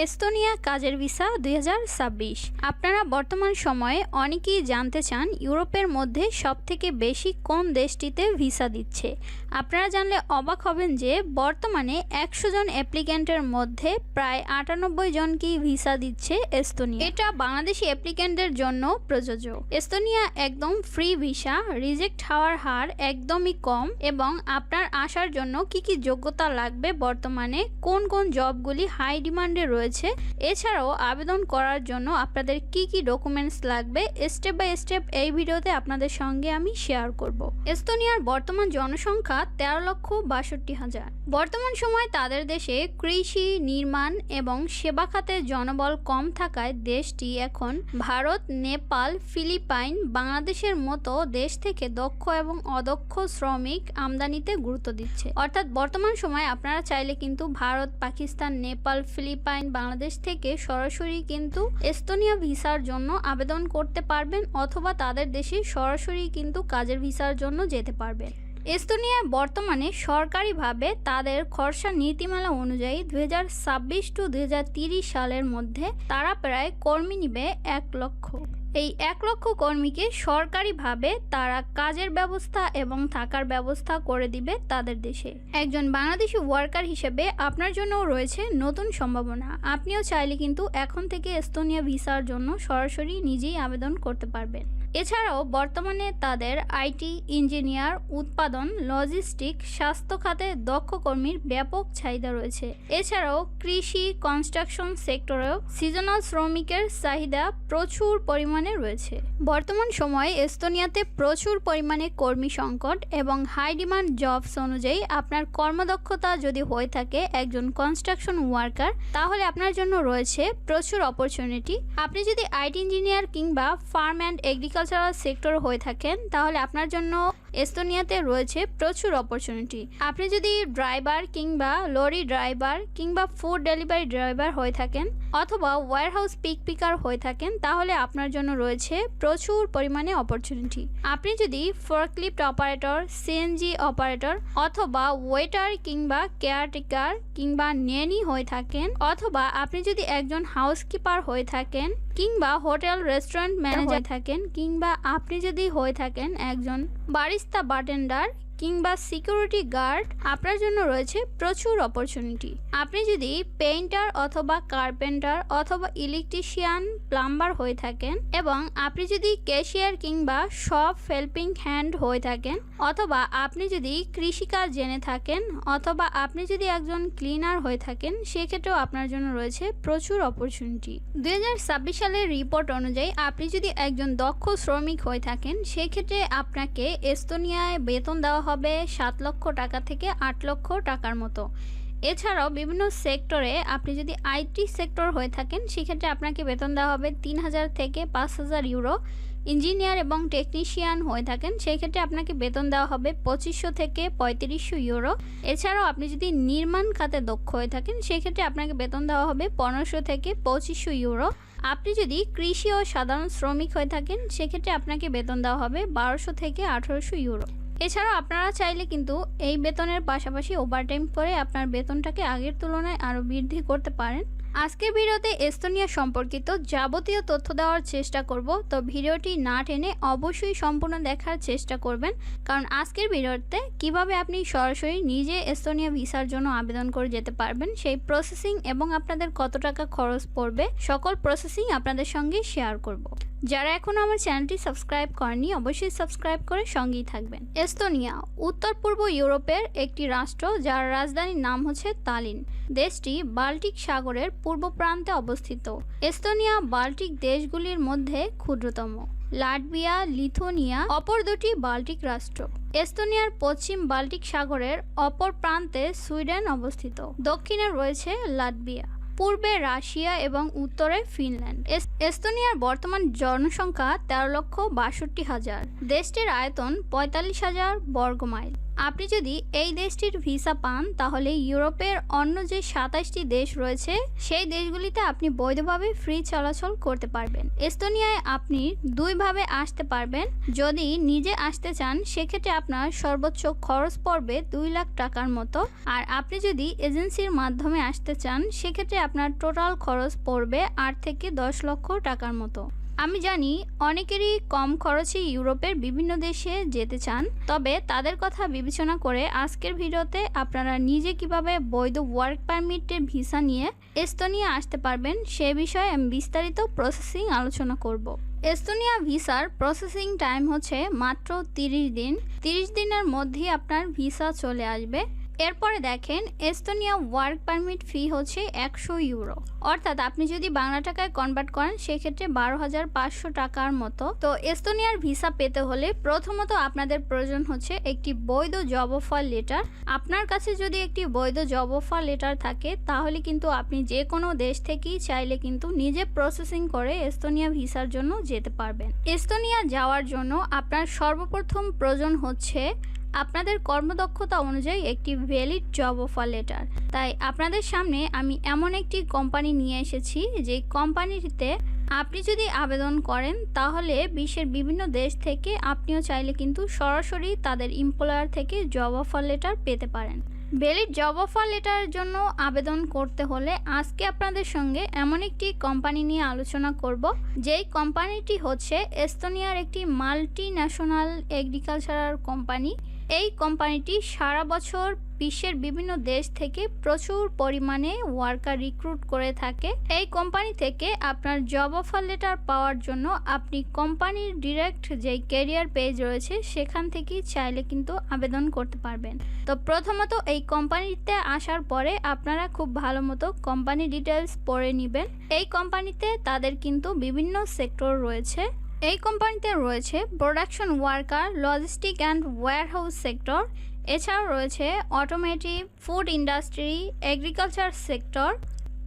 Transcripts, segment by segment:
Estonia কাজের visa 2026। আপনারা বর্তমান সময়ে অনেকেই জানতে চান ইউরোপের মধ্যে সবথেকে বেশি কোন দেশটিতে ভিসা দিচ্ছে। আপনারা জানলে অবাক হবেন যে বর্তমানে 100 জন অ্যাপ্লিক্যান্টের মধ্যে প্রায় 98 জনকেই ভিসা দিচ্ছে এস্তোনিয়া। এটা বাংলাদেশি অ্যাপ্লিক্যান্টের জন্য প্রযোজ্য। এস্তোনিয়া একদম ফ্রি ভিসা, রিজেক্ট হওয়ার হার একদমই কম এবং আপনার আসার জন্য কি কি যোগ্যতা লাগবে, বর্তমানে কোন কোন জবগুলি হাই ডিমান্ডে রয়েছে, এছাড়াও আবেদন করার জন্য আপনাদের কি কি ডকুমেন্টস লাগবে, স্টেপ বাই স্টেপ এই ভিডিওতে আপনাদের সঙ্গে আমি শেয়ার করব। এস্তোনিয়ার বর্তমান জনসংখ্যা 13,62,000। বর্তমান সময়ে তাদের দেশে কৃষি, নির্মাণ এবং সেবা খাতে জনবল কম থাকায় দেশটি এখন ভারত, নেপাল, ফিলিপাইন, বাংলাদেশের মতো দেশ থেকে দক্ষ এবং অদক্ষ শ্রমিক আমদানিতে গুরুত্ব দিচ্ছে। অর্থাৎ বর্তমান সময়ে আপনারা চাইলে কিন্তু ভারত, পাকিস্তান, নেপাল, ফিলিপাইন, বাংলাদেশ থেকে সরাসরি কিন্তু এস্তোনিয়া ভিসার জন্য আবেদন করতে পারবেন, অথবা তাদের দেশে সরাসরি কিন্তু কাজের ভিসার জন্য যেতে পারবেন। এস্তোনিয়ায় বর্তমানে সরকারিভাবে তাদের খরচা নীতিমালা অনুযায়ী 2026 টু 2030 সালের মধ্যে তারা প্রায় কর্মী নিবে 1 লক্ষ। এই 1 লক্ষ কর্মীকে সরকারিভাবে তারা কাজের ব্যবস্থা এবং থাকার ব্যবস্থা করে দিবে তাদের দেশে। একজন বাংলাদেশি ওয়ার্কার হিসেবে আপনার জন্যও রয়েছে নতুন সম্ভাবনা। আপনিও চাইলে কিন্তু এখন থেকে এস্তোনিয়া ভিসার জন্য সরাসরি নিজেই আবেদন করতে পারবেন। এছাড়াও বর্তমানে তাদের আইটি, ইঞ্জিনিয়ার, উৎপাদন, লজিস্টিক, স্বাস্থ্য খাতে দক্ষ কর্মীর ব্যাপক চাহিদা রয়েছে। এছাড়াও কৃষি, কনস্ট্রাকশন সেক্টরেও সিজনাল শ্রমিকের চাহিদা প্রচুর পরিমাণে রয়েছে। বর্তমান সময়ে এস্তোনিয়াতে প্রচুর পরিমাণে কর্মী সংকট এবং হাই ডিমান্ড জবস অনুযায়ী আপনার কর্মদক্ষতা যদি হয়ে থাকে একজন কনস্ট্রাকশন ওয়ার্কার, তাহলে আপনার জন্য রয়েছে প্রচুর অপরচুনিটি। আপনি যদি আইটি ইঞ্জিনিয়ার কিংবা ফার্ম অ্যান্ড এগ্রিকালচারাল সেক্টর হয়ে থাকেন, তাহলে আপনার জন্য এস্তোনিয়াতে রয়েছে প্রচুর অপরচুনিটি। আপনি যদি ড্রাইভার কিংবা লরি ড্রাইভার কিংবা ফুড ডেলিভারি ড্রাইভার হয়ে থাকেন, অথবা ওয়্যারহাউস পিকার হয়ে থাকেন, তাহলে আপনার জন্য রয়েছে প্রচুর পরিমাণে অপরচুনিটি। আপনি যদি ফোর্কলিফট অপারেটর, সিএনজি অপারেটর, অথবা ওয়েটার কিংবা কেয়ারটেকার কিংবা নেনি হয়ে থাকেন, অথবা আপনি যদি একজন হাউসকিপার হয়ে থাকেন কিংবা হোটেল রেস্টুরেন্ট ম্যানেজার থাকেন, কিংবা আপনি যদি হয়ে থাকেন একজন বারিস্তা, বারটেন্ডার কিংবা সিকিউরিটি গার্ড, আপনার জন্য রয়েছে প্রচুর অপরচুনিটি। আপনি যদি পেইন্টার অথবা কার্পেন্টার অথবা ইলেকট্রিশিয়ান, প্লাম্বার হয়ে থাকেন, এবং আপনি যদি ক্যাশিয়ার কিংবা শপ হেল্পিং হ্যান্ড হয়ে থাকেন, অথবা আপনি যদি কৃষিকাজ জেনে থাকেন, অথবা আপনি যদি একজন ক্লিনার হয়ে থাকেন, সেক্ষেত্রেও আপনার জন্য রয়েছে প্রচুর অপরচুনিটি। 2026 সালের রিপোর্ট অনুযায়ী আপনি যদি একজন দক্ষ শ্রমিক হয়ে থাকেন, সেক্ষেত্রে আপনাকে এস্তোনিয়ায় বেতন দেওয়া হবে 7 লক্ষ টাকা থেকে 8 লক্ষ টাকার মতো। এছাড়াও বিভিন্ন সেক্টরে আপনি যদি আইটি সেক্টর হয়ে থাকেন, সেক্ষেত্রে আপনাকে বেতন দেওয়া হবে 3000 থেকে 5000 ইউরো। ইঞ্জিনিয়ার এবং টেকনিশিয়ান হয়ে থাকেন, সেক্ষেত্রে আপনাকে বেতন দেওয়া হবে 2500 থেকে 3500 ইউরো। এছাড়াও আপনি যদি নির্মাণ খাতে দক্ষ হয়ে থাকেন, সেক্ষেত্রে আপনাকে বেতন দেওয়া হবে 1500 থেকে 2500 ইউরো। আপনি যদি কৃষি ও সাধারণ শ্রমিক হয়ে থাকেন, সেক্ষেত্রে আপনাকে বেতন দেওয়া হবে 1200 থেকে 1800 ইউরো। এছাড়াও আপনারা চাইলে কিন্তু এই বেতনের পাশাপাশি ওভারটাইম করে আপনার বেতনটাকে আগের তুলনায় আরও বৃদ্ধি করতে পারেন। আজকের ভিডিওতে এস্তোনিয়া সম্পর্কিত যাবতীয় তথ্য দেওয়ার চেষ্টা করব, তো ভিডিওটি না টেনে অবশ্যই সম্পূর্ণ দেখার চেষ্টা করবেন, কারণ আজকের ভিডিওতে কিভাবে আপনি সরাসরি নিজে এস্তোনিয়া ভিসার জন্য আবেদন করে যেতে পারবেন, সেই প্রসেসিং এবং আপনাদের কত টাকা খরচ পড়বে, সকল প্রসেসিং আপনাদের সঙ্গে শেয়ার করব। যারা এখনও আমার চ্যানেলটি সাবস্ক্রাইব করেনি, অবশ্যই সাবস্ক্রাইব করে সঙ্গেই থাকবেন। এস্তোনিয়া উত্তর পূর্ব ইউরোপের একটি রাষ্ট্র, যার রাজধানীর নাম হচ্ছে তালিন। দেশটি বাল্টিক সাগরের পূর্ব প্রান্তে অবস্থিত। এস্তোনিয়া বাল্টিক দেশগুলির মধ্যে ক্ষুদ্রতম। লাটভিয়া, লিথুয়ানিয়া অপর দুটি বাল্টিক রাষ্ট্র। এস্তোনিয়ার পশ্চিম বাল্টিক সাগরের অপর প্রান্তে সুইডেন অবস্থিত। দক্ষিণে রয়েছে লাটভিয়া, পূর্বে রাশিয়া এবং উত্তরে ফিনল্যান্ড। এস্তোনিয়ার বর্তমান জনসংখ্যা 13,62,000। দেশটির আয়তন 45,000 বর্গমাইল। আপনি যদি এই দেশটির ভিসা পান তাহলে ইউরোপের অন্য যে 27টি দেশ রয়েছে সেই দেশগুলিতে আপনি বৈধভাবে ফ্রি চলাচল করতে পারবেন। এস্তোনিয়ায় আপনি দুইভাবে আসতে পারবেন। যদি নিজে আসতে চান সেক্ষেত্রে আপনার সর্বোচ্চ খরচ পড়বে 2 লাখ টাকার মতো, আর আপনি যদি এজেন্সির মাধ্যমে আসতে চান সেক্ষেত্রে আপনার টোটাল খরচ পড়বে 8 থেকে 10 লক্ষ টাকার মতো। আমি জানি অনেকেরই কম খরচে ইউরোপের বিভিন্ন দেশে যেতে চান, তবে তাদের কথা বিবেচনা করে আজকের ভিডিওতে আপনারা নিজে কিভাবে বৈধ ওয়ার্ক পারমিটের ভিসা নিয়ে এস্তোনিয়া আসতে পারবেন সে বিষয়ে আমি বিস্তারিত প্রসেসিং আলোচনা করব। এস্তোনিয়া ভিসার প্রসেসিং টাইম হচ্ছে মাত্র 30 দিন। 30 দিনের মধ্যেই আপনার ভিসা চলে আসবে। এরপরে দেখেন এস্তোনিয়া ওয়ার্ক পারমিট ফি হচ্ছে 100 ইউরো, অর্থাৎ আপনি যদি বাংলা টাকায় কনভার্ট করেন সেক্ষেত্রে 12,500 টাকার মতো। তো এস্তোনিয়ার ভিসা পেতে হলে প্রথমত আপনাদের প্রয়োজন হচ্ছে একটি বৈধ জব অফার লেটার। আপনার কাছে যদি একটি বৈধ জব অফার লেটার থাকে তাহলে কিন্তু আপনি যে কোনো দেশ থেকেই চাইলে কিন্তু নিজে প্রসেসিং করে এস্তোনিয়া ভিসার জন্য যেতে পারবেন। এস্তোনিয়া যাওয়ার জন্য আপনার সর্বপ্রথম প্রয়োজন হচ্ছে আপনাদের কর্মদক্ষতা অনুযায়ী একটি ভ্যালিড জব অফার লেটার। তাই আপনাদের সামনে আমি এমন একটি কোম্পানি নিয়ে এসেছি যে কোম্পানিটিতে আপনি যদি আবেদন করেন তাহলে বিশ্বের বিভিন্ন দেশ থেকে আপনিও চাইলে কিন্তু সরাসরি তাদের এমপ্লয়ার থেকে জব অফার লেটার পেতে পারেন। ভ্যালিড জব অফার লেটারের জন্য আবেদন করতে হলে আজকে আপনাদের সঙ্গে এমন একটি কোম্পানি নিয়ে আলোচনা করব যেই কোম্পানিটি হচ্ছে এস্তোনিয়ার একটি মাল্টি ন্যাশনাল এগ্রিকালচারাল কোম্পানি। এই কোম্পানিটি সারা বছর বিশ্বের বিভিন্ন দেশ থেকে প্রচুর পরিমাণে ওয়ার্কার রিক্রুট করে থাকে। এই কোম্পানি থেকে আপনার জব অফার লেটার পাওয়ার জন্য আপনি কোম্পানির ডিরেক্ট যেই ক্যারিয়ার পেজ রয়েছে সেখান থেকেই চাইলে কিন্তু আবেদন করতে পারবেন। তো প্রথমত এই কোম্পানিতে আসার পরে আপনারা খুব ভালো মতো কোম্পানি ডিটেলস পড়ে নেবেন। এই কোম্পানিতে তাদের কিন্তু বিভিন্ন সেক্টর রয়েছে। এই কোম্পানিতে রয়েছে production worker, logistic and warehouse sector, এছাড়াও রয়েছে automotive, food industry, agriculture sector,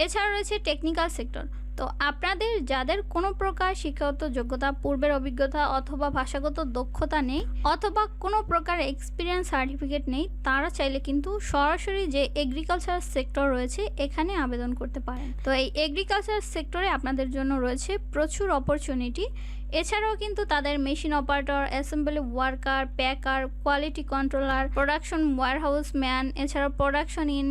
এছাড়া রয়েছে টেকনিক্যাল সেক্টর। তো আপনাদের যাদের কোনো প্রকার শিক্ষাগত যোগ্যতা, পূর্বের অভিজ্ঞতা অথবা ভাষাগত দক্ষতা নেই অথবা কোনো প্রকার এক্সপিরিয়েন্স সার্টিফিকেট নেই তারা চাইলে কিন্তু সরাসরি যে এগ্রিকালচার সেক্টর রয়েছে এখানে আবেদন করতে পারেন। তো এই এগ্রিকালচার সেক্টরে আপনাদের জন্য রয়েছে প্রচুর অপরচুনিটি। এছাড়াও কিন্তু তাদের machine operator, assembly worker, packer, quality controller, production warehouse man, এছাড়াও প্রোডাকশন ইন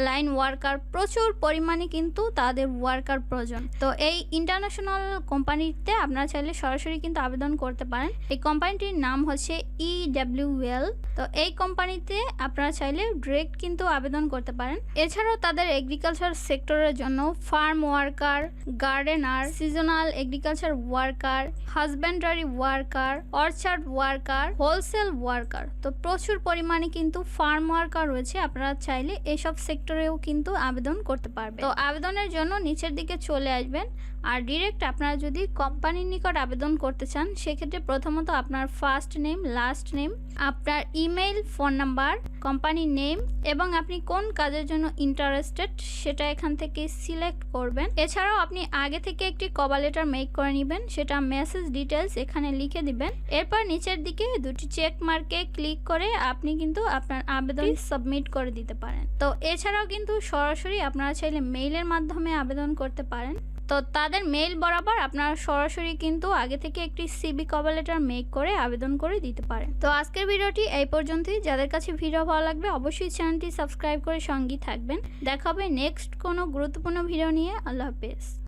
লাইন ওয়ার্কার প্রচুর পরিমাণে কিন্তু তাদের ওয়ার্কার প্রয়োজন। তো এই ইন্টারন্যাশনাল কোম্পানিতে আপনারা চাইলে সরাসরি কিন্তু আবেদন করতে পারেন। এই কোম্পানিটির নাম হচ্ছে EWL। তো এই কোম্পানিতে আপনারা চাইলে ডিরেক্ট কিন্তু আবেদন করতে পারেন। এছাড়াও তাদের এগ্রিকালচার সেক্টরের জন্য farm worker, gardener, seasonal agriculture worker, husbandry worker, orchard worker, wholesale worker, তো প্রচুর পরিমাণে কিন্তু ফার্ম ওয়ার্কার রয়েছে। আপনারা চাইলে এসব সেক্টরেও কিন্তু আবেদন করতে পারবেন। তো আবেদনের জন্য নিচের দিকে চলে আসবেন, আর ডিরেক্ট আপনারা যদি কোম্পানির নিকট আবেদন করতে চান সেক্ষেত্রে প্রথমত আপনার ফার্স্ট নেম, লাস্ট নেম, আপনার ইমেল, ফোন নাম্বার, কোম্পানির নেম এবং আপনি কোন কাজের জন্য ইন্টারেস্টেড সেটা এখান থেকে সিলেক্ট করবেন। এছাড়াও আপনি আগে থেকে একটি কভার লেটার মেক করে নেবেন, সেটা মেসেজ ডিটেলস এখানে লিখে দিবেন। এরপর নিচের দিকে দুটি চেক মার্কে ক্লিক করে আপনি কিন্তু আপনার আবেদন সাবমিট করে দিতে পারেন। তো এছাড়াও কিন্তু সরাসরি আপনারা চাইলে মেইলের মাধ্যমে আবেদন করতে পারেন। তো তাদের মেইল বরাবর আপনারা সরাসরি কিন্তু আগে থেকে একটি সিভি কভার লেটার মেক করে আবেদন করে দিতে পারেন। তো আজকের ভিডিওটি এই পর্যন্তই। যাদের কাছে ভিডিও ভালো লাগবে অবশ্যই চ্যানেলটি সাবস্ক্রাইব করে সঙ্গেই থাকবেন। দেখা হবে নেক্সট কোনো গুরুত্বপূর্ণ ভিডিও নিয়ে। আল্লাহ হাফেজ।